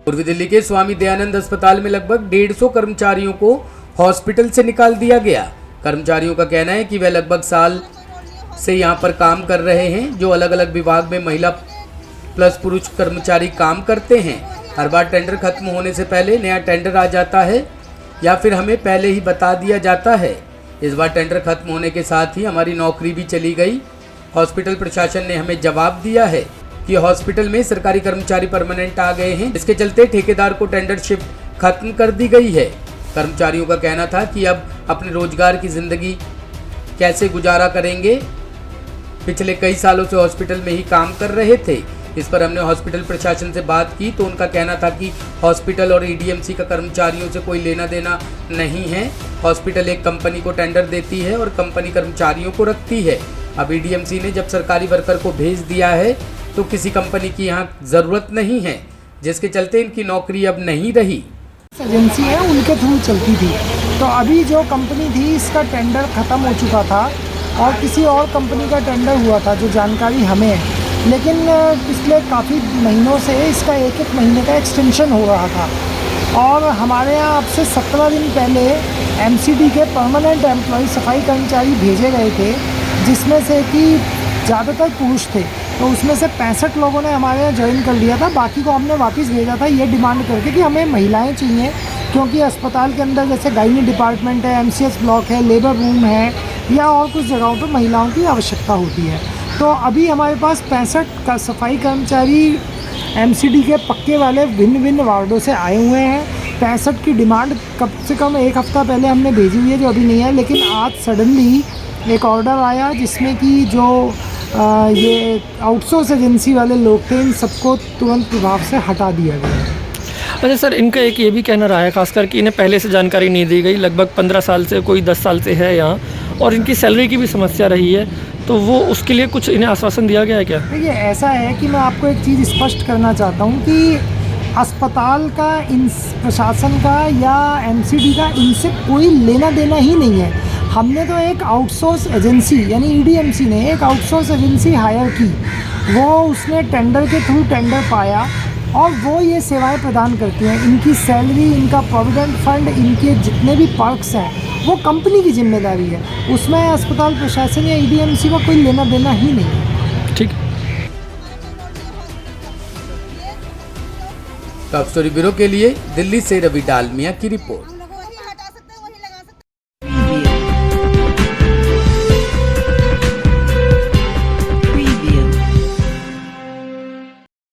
पूर्वी दिल्ली के स्वामी दयानंद अस्पताल में लगभग 150 कर्मचारियों को हॉस्पिटल से निकाल दिया गया। कर्मचारियों का कहना है कि वे लगभग साल से यहां पर काम कर रहे हैं। जो अलग अलग विभाग में महिला प्लस पुरुष कर्मचारी काम करते हैं, हर बार टेंडर खत्म होने से पहले नया टेंडर आ जाता है या फिर हमें पहले ही बता दिया जाता है। इस बार टेंडर खत्म होने के साथ ही हमारी नौकरी भी चली गई। हॉस्पिटल प्रशासन ने हमें जवाब दिया है कि हॉस्पिटल में सरकारी कर्मचारी परमानेंट आ गए हैं, जिसके चलते ठेकेदार को टेंडर शिफ्ट खत्म कर दी गई है। कर्मचारियों का कहना था कि अब अपने रोजगार की जिंदगी कैसे गुजारा करेंगे। पिछले कई सालों से हॉस्पिटल में ही काम कर रहे थे। इस पर हमने हॉस्पिटल प्रशासन से बात की तो उनका कहना था कि हॉस्पिटल और ईडीएमसी का कर्मचारियों से कोई लेना देना नहीं है। हॉस्पिटल एक कंपनी को टेंडर देती है और कंपनी कर्मचारियों को रखती है। अब ईडीएमसी ने जब सरकारी वर्कर को भेज दिया है तो किसी कंपनी की यहाँ ज़रूरत नहीं है, जिसके चलते इनकी नौकरी अब नहीं रही। एजेंसी है उनके थ्रू चलती थी, तो अभी जो कंपनी थी इसका टेंडर ख़त्म हो चुका था और किसी और कंपनी का टेंडर हुआ था, जो जानकारी हमें है। लेकिन पिछले काफ़ी महीनों से इसका एक महीने का एक्सटेंशन हो रहा था और हमारे यहाँ अब से 17 दिन पहले एमसीडी के परमानेंट एम्प्लॉय सफाई कर्मचारी भेजे गए थे, जिसमें से कि ज़्यादातर पुरुष थे। तो उसमें से 65 लोगों ने हमारे यहाँ ज्वाइन कर लिया था, बाकी को हमने वापस भेजा था ये डिमांड करके कि हमें महिलाएं चाहिए, क्योंकि अस्पताल के अंदर जैसे गायनी डिपार्टमेंट है, एमसीएस ब्लॉक है, लेबर रूम है या और कुछ जगहों पर महिलाओं की आवश्यकता होती है। तो अभी हमारे पास 65 का सफाई कर्मचारी एमसीडी के पक्के वाले भिन्न भिन्न वार्डों से आए हुए हैं। 65 की डिमांड कम से कम एक हफ़्ता पहले हमने भेजी हुई है, जो अभी नहीं है। लेकिन आज सडनली एक ऑर्डर आया जिसमें कि जो ये आउटसोर्स एजेंसी वाले लोग थे, इन सबको तुरंत प्रभाव से हटा दिया गया। अच्छा सर, इनका एक ये भी कहना रहा है खासकर कि इन्हें पहले से जानकारी नहीं दी गई। लगभग 15 साल से, कोई 10 साल से है यहाँ, और इनकी सैलरी की भी समस्या रही है, तो वो उसके लिए कुछ इन्हें आश्वासन दिया गया है क्या? देखिए, ऐसा है कि मैं आपको एक चीज़ स्पष्ट करना चाहता हूँ कि अस्पताल का, इन प्रशासन का या एमसीडी का इनसे कोई लेना देना ही नहीं है। हमने तो एक आउटसोर्स एजेंसी यानी ईडीएमसी ने एक आउटसोर्स एजेंसी हायर की, वो उसने टेंडर के थ्रू टेंडर पाया और वो ये सेवाएं प्रदान करती हैं। इनकी सैलरी, इनका प्रोविडेंट फंड, इनके जितने भी पर्क्स हैं वो कंपनी की जिम्मेदारी है, उसमें अस्पताल प्रशासन या ईडीएमसी का कोई लेना देना ही नहीं है। ठीक। टॉप स्टोरी ब्यूरो के लिए दिल्ली से रवि डालमिया की रिपोर्ट।